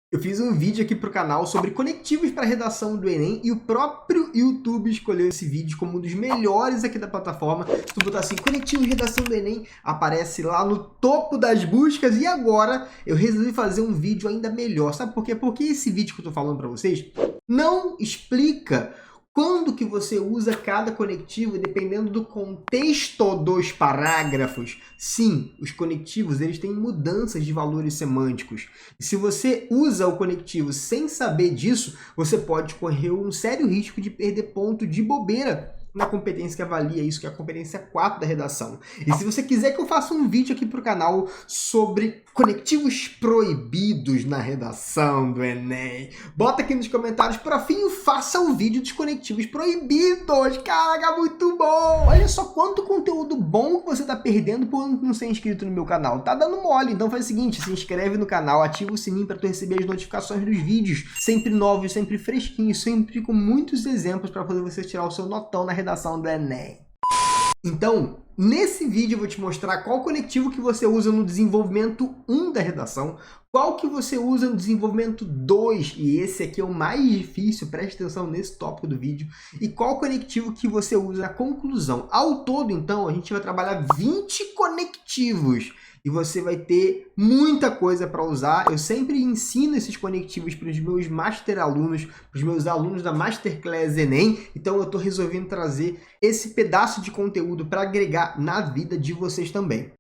Eu fiz um vídeo aqui para o canal sobre conectivos para redação do Enem e o próprio YouTube escolheu esse vídeo como um dos melhores aqui da plataforma. Se tu botar assim, conectivos de redação do Enem, aparece lá no topo das buscas. E agora eu resolvi fazer um vídeo ainda melhor. Sabe por quê? Porque esse vídeo que eu estou falando para vocês não explica quando que você usa cada conectivo, dependendo do contexto dos parágrafos. Sim, os conectivos eles têm mudanças de valores semânticos. E se você usa o conectivo sem saber disso, você pode correr um sério risco de perder ponto de bobeira na competência que avalia isso, que é a competência 4 da redação. E se você quiser que eu faça um vídeo aqui para o canal sobre conectivos proibidos na redação do Enem, bota aqui nos comentários, profinho, faça um vídeo dos conectivos proibidos. Caraca, muito bom! Olha só quanto conteúdo bom que você está perdendo por não ser inscrito no meu canal. Tá dando mole, então faz o seguinte, se inscreve no canal, ativa o sininho para tu receber as notificações dos vídeos, sempre novos, sempre fresquinhos, sempre com muitos exemplos para fazer você tirar o seu notão na redação do Enem. Então, nesse vídeo eu vou te mostrar qual conectivo que você usa no desenvolvimento 1 da redação, qual que você usa no desenvolvimento 2, e esse aqui é o mais difícil, preste atenção nesse tópico do vídeo, e qual conectivo que você usa na conclusão. Ao todo, então, a gente vai trabalhar 20 conectivos, e você vai ter muita coisa para usar. Eu sempre ensino esses conectivos para os meus master alunos, para os meus alunos da Masterclass Enem, então eu estou resolvendo trazer esse pedaço de conteúdo para agregar na vida de vocês também.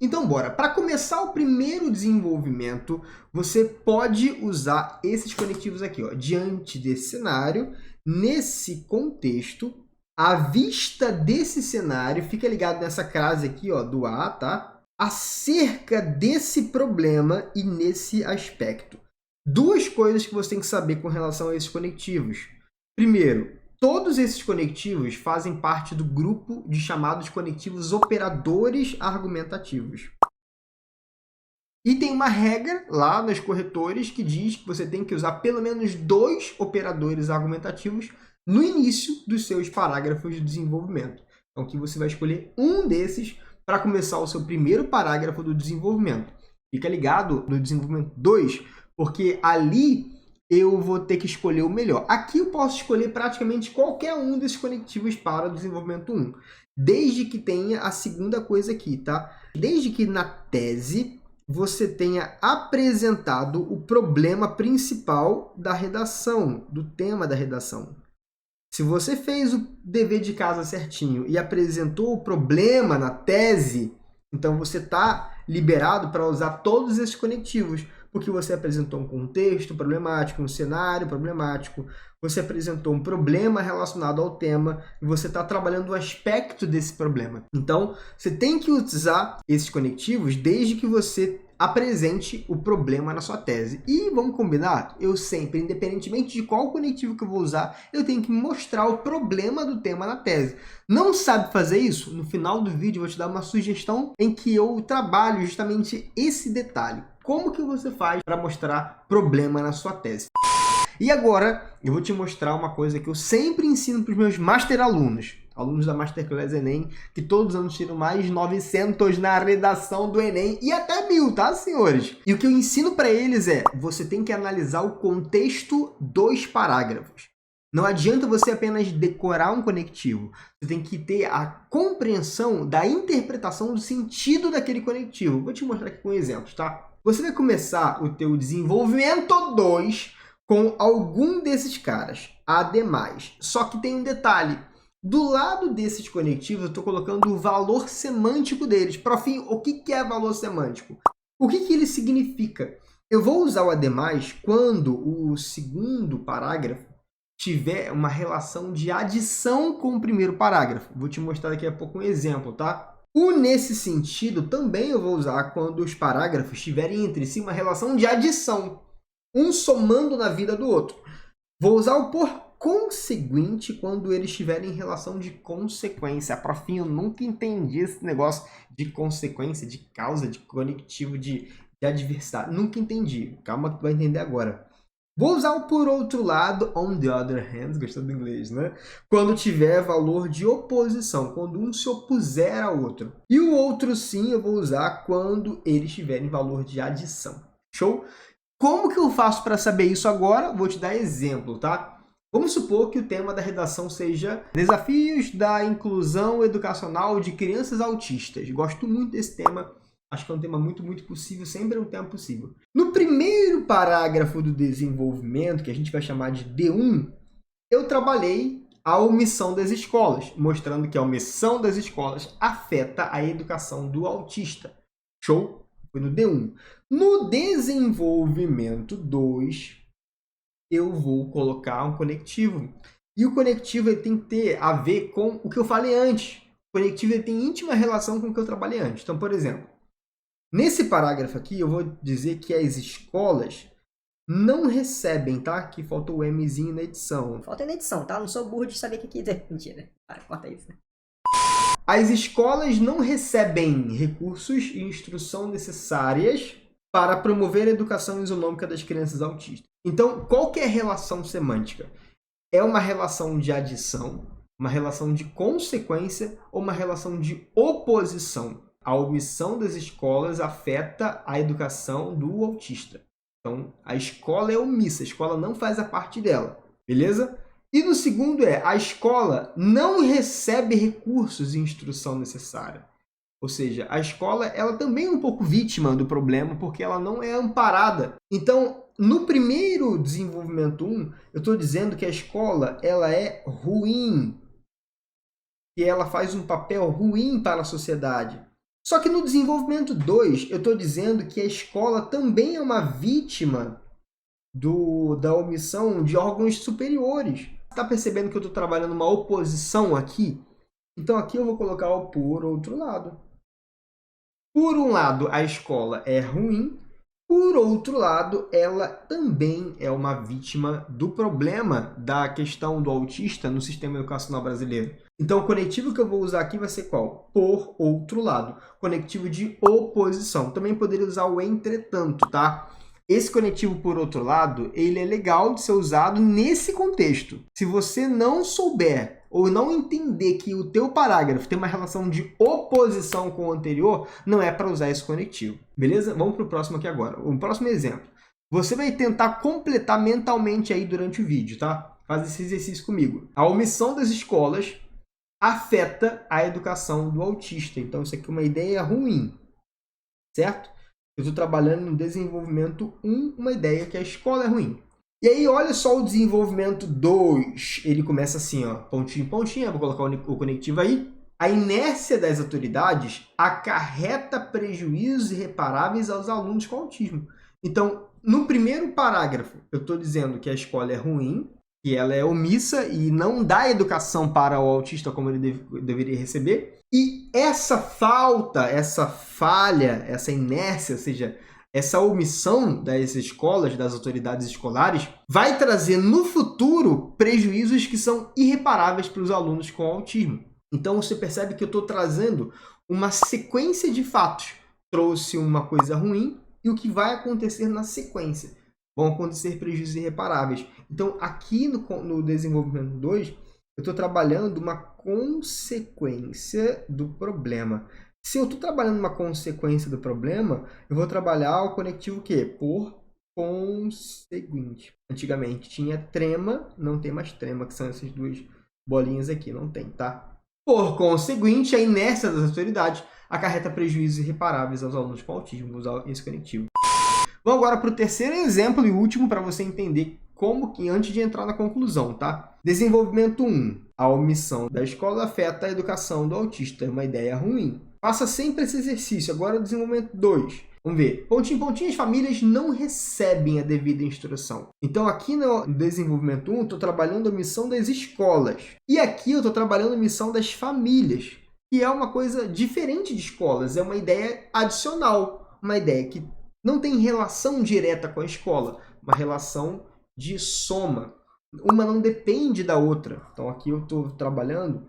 Então, bora! Para começar o primeiro desenvolvimento, você pode usar esses conectivos aqui, ó. Diante desse cenário, nesse contexto, à vista desse cenário, fica ligado nessa crase aqui, ó, do A, tá? Acerca desse problema e nesse aspecto. Duas coisas que você tem que saber com relação a esses conectivos. Primeiro, todos esses conectivos fazem parte do grupo de chamados conectivos operadores argumentativos. E tem uma regra lá nos corretores que diz que você tem que usar pelo menos 2 operadores argumentativos no início dos seus parágrafos de desenvolvimento. Então, aqui você vai escolher um desses para começar o seu primeiro parágrafo do desenvolvimento. Fica ligado no desenvolvimento 2, porque ali eu vou ter que escolher o melhor. Aqui eu posso escolher praticamente qualquer um desses conectivos para o desenvolvimento 1, desde que tenha a segunda coisa aqui, tá? Desde que na tese você tenha apresentado o problema principal da redação, do tema da redação. Se você fez o dever de casa certinho e apresentou o problema na tese, então você está liberado para usar todos esses conectivos, porque você apresentou um contexto problemático, um cenário problemático, você apresentou um problema relacionado ao tema e você está trabalhando o aspecto desse problema. Então, você tem que usar esses conectivos desde que você apresente o problema na sua tese. E vamos combinar? Eu sempre, independentemente de qual conectivo que eu vou usar, eu tenho que mostrar o problema do tema na tese. Não sabe fazer isso? No final do vídeo eu vou te dar uma sugestão em que eu trabalho justamente esse detalhe. Como que você faz para mostrar problema na sua tese? E agora eu vou te mostrar uma coisa que eu sempre ensino para os meus master alunos, alunos da Masterclass Enem, que todos os anos tiram mais 900 na redação do Enem e até 1000, tá, senhores? E o que eu ensino para eles é, você tem que analisar o contexto dos parágrafos. Não adianta você apenas decorar um conectivo, você tem que ter a compreensão da interpretação do sentido daquele conectivo. Vou te mostrar aqui com exemplos, tá? Você vai começar o teu desenvolvimento 2 com algum desses caras, ademais. Só que tem um detalhe. Do lado desses conectivos, eu estou colocando o valor semântico deles. Profinho, o que é valor semântico? O que ele significa? Eu vou usar o ademais quando o segundo parágrafo tiver uma relação de adição com o primeiro parágrafo. Vou te mostrar daqui a pouco um exemplo, tá? O nesse sentido também eu vou usar quando os parágrafos tiverem entre si uma relação de adição, um somando na vida do outro. Vou usar o por conseguinte quando eles estiverem em relação de consequência. Profinho, eu nunca entendi esse negócio de consequência, de causa, de conectivo, de adversário. Nunca entendi. Calma que tu vai entender agora. Vou usar o por outro lado, on the other hand, gostou do inglês, né? Quando tiver valor de oposição, quando um se opuser ao outro. E o outro sim eu vou usar quando eles tiverem valor de adição. Show? Como que eu faço para saber isso agora? Vou te dar exemplo, tá? Vamos supor que o tema da redação seja Desafios da Inclusão Educacional de Crianças Autistas. Gosto muito desse tema. Acho que é um tema muito possível, sempre é um tema possível. No primeiro parágrafo do desenvolvimento, que a gente vai chamar de D1, eu trabalhei a omissão das escolas, mostrando que a omissão das escolas afeta a educação do autista. Show? Foi no D1. No desenvolvimento 2, eu vou colocar um conectivo. E o conectivo ele tem que ter a ver com o que eu falei antes. O conectivo ele tem íntima relação com o que eu trabalhei antes. Então, por exemplo, nesse parágrafo aqui, eu vou dizer que as escolas não recebem, tá? Aqui faltou o Mzinho na edição. Falta na edição, tá? Não sou burro de saber o que é. Mentira. Para, corta isso. As escolas não recebem recursos e instrução necessárias para promover a educação isonômica das crianças autistas. Então, qual que é a relação semântica? É uma relação de adição, uma relação de consequência ou uma relação de oposição? A omissão das escolas afeta a educação do autista. Então, a escola é omissa, a escola não faz a parte dela, beleza? E no segundo a escola não recebe recursos e instrução necessária. Ou seja, a escola ela também é um pouco vítima do problema porque ela não é amparada. Então, no primeiro desenvolvimento 1, eu estou dizendo que a escola ela é ruim, que ela faz um papel ruim para a sociedade. Só que no desenvolvimento 2, eu estou dizendo que a escola também é uma vítima da omissão de órgãos superiores. Está percebendo que eu estou trabalhando uma oposição aqui? Então aqui eu vou colocar o por outro lado. Por um lado, a escola é ruim. Por outro lado, ela também é uma vítima do problema da questão do autista no sistema educacional brasileiro. Então, o conectivo que eu vou usar aqui vai ser qual? Por outro lado. Conectivo de oposição. Também poderia usar o entretanto, tá? Esse conectivo por outro lado, ele é legal de ser usado nesse contexto. Se você não souber ou não entender que o teu parágrafo tem uma relação de oposição com o anterior, não é para usar esse conectivo. Beleza? Vamos para o próximo aqui agora. O próximo exemplo. Você vai tentar completar mentalmente aí durante o vídeo, tá? Faz esse exercício comigo. A omissão das escolas afeta a educação do autista. Então, isso aqui é uma ideia ruim, certo? Eu estou trabalhando no desenvolvimento 1, uma ideia que a escola é ruim. E aí, olha só o desenvolvimento 2. Ele começa assim, ó, pontinho, pontinho. Vou colocar o conectivo aí. A inércia das autoridades acarreta prejuízos irreparáveis aos alunos com autismo. Então, no primeiro parágrafo, eu estou dizendo que a escola é ruim, que ela é omissa e não dá educação para o autista como ele deveria receber. E essa falta, essa falha, essa inércia, ou seja, essa omissão das escolas, das autoridades escolares, vai trazer no futuro prejuízos que são irreparáveis para os alunos com autismo. Então você percebe que eu estou trazendo uma sequência de fatos. Trouxe uma coisa ruim e o que vai acontecer na sequência. Vão acontecer prejuízos irreparáveis. Então aqui no desenvolvimento 2, eu estou trabalhando uma consequência do problema. Se eu estou trabalhando uma consequência do problema, eu vou trabalhar o conectivo o quê? Por conseguinte. Antigamente tinha trema, não tem mais trema, que são essas duas bolinhas aqui, não tem, tá? Por conseguinte, a inércia das autoridades acarreta prejuízos irreparáveis aos alunos com autismo. Vou usar esse conectivo. Vamos agora para o terceiro exemplo e último para você entender como que, antes de entrar na conclusão, tá? Desenvolvimento 1. A omissão da escola afeta a educação do autista. É uma ideia ruim. Faça sempre esse exercício. Agora o desenvolvimento 2. Vamos ver. Pontinho, pontinho, as famílias não recebem a devida instrução. Então, aqui no desenvolvimento 1, estou trabalhando a omissão das escolas. E aqui eu estou trabalhando a omissão das famílias, que é uma coisa diferente de escolas. É uma ideia adicional. Uma ideia que não tem relação direta com a escola. Uma relação de soma. Uma não depende da outra. Então, aqui eu estou trabalhando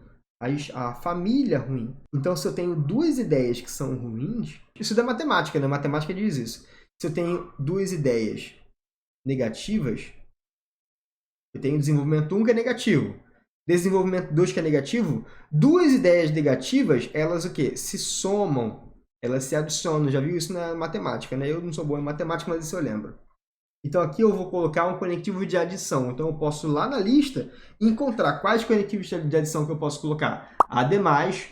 a família ruim. Então, se eu tenho duas ideias que são ruins, isso é matemática, né? Matemática diz isso. Se eu tenho duas ideias negativas, eu tenho desenvolvimento 1 que é negativo, desenvolvimento 2 que é negativo, duas ideias negativas, elas o quê? Se somam, elas se adicionam. Já viu isso na matemática, né? Eu não sou bom em matemática, mas isso eu lembro. Então aqui eu vou colocar um conectivo de adição. Então eu posso ir lá na lista e encontrar quais conectivos de adição que eu posso colocar. Ademais,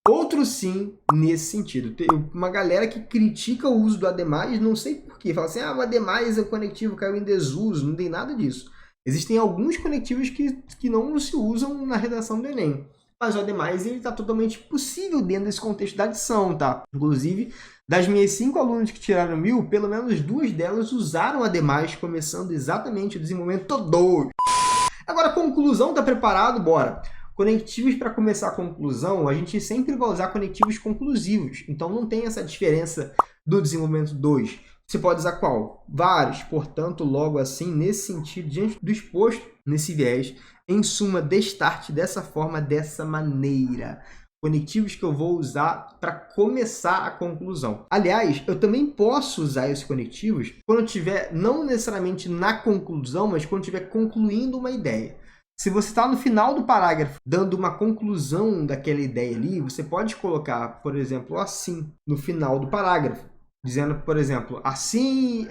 outro sim nesse sentido. Tem uma galera que critica o uso do ademais, não sei porquê. Fala assim, o ademais é o conectivo caiu em desuso, não tem nada disso. Existem alguns conectivos que não se usam na redação do Enem. Mas o ademais está totalmente possível dentro desse contexto da adição, tá? Inclusive, das minhas 5 alunas que tiraram 1000, pelo menos 2 delas usaram ademais, começando exatamente o desenvolvimento 2. Agora, conclusão, tá preparado? Bora! Conectivos para começar a conclusão, a gente sempre vai usar conectivos conclusivos. Então, não tem essa diferença do desenvolvimento 2. Você pode usar qual? Vários. Portanto, logo assim, nesse sentido, diante do exposto, nesse viés, em suma, destarte dessa forma, dessa maneira. Conectivos que eu vou usar para começar a conclusão. Aliás, eu também posso usar esses conectivos quando eu estiver, não necessariamente na conclusão, mas quando eu estiver concluindo uma ideia. Se você está no final do parágrafo, dando uma conclusão daquela ideia ali, você pode colocar, por exemplo, assim, no final do parágrafo. Dizendo, por exemplo, assim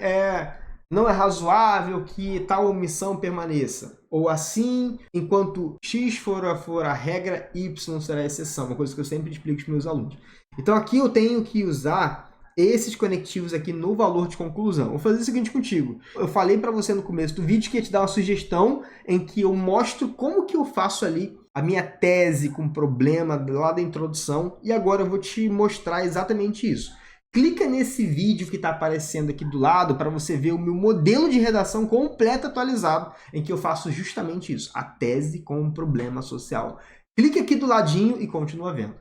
não é razoável que tal omissão permaneça. Ou assim, enquanto X for a regra, Y será a exceção. Uma coisa que eu sempre explico para os meus alunos. Então aqui eu tenho que usar esses conectivos aqui no valor de conclusão. Vou fazer o seguinte contigo. Eu falei para você no começo do vídeo que ia te dar uma sugestão em que eu mostro como que eu faço ali a minha tese com problema lá da introdução. E agora eu vou te mostrar exatamente isso. Clica nesse vídeo que está aparecendo aqui do lado para você ver o meu modelo de redação completo atualizado, em que eu faço justamente isso, a tese com um problema social. Clique aqui do ladinho e continua vendo.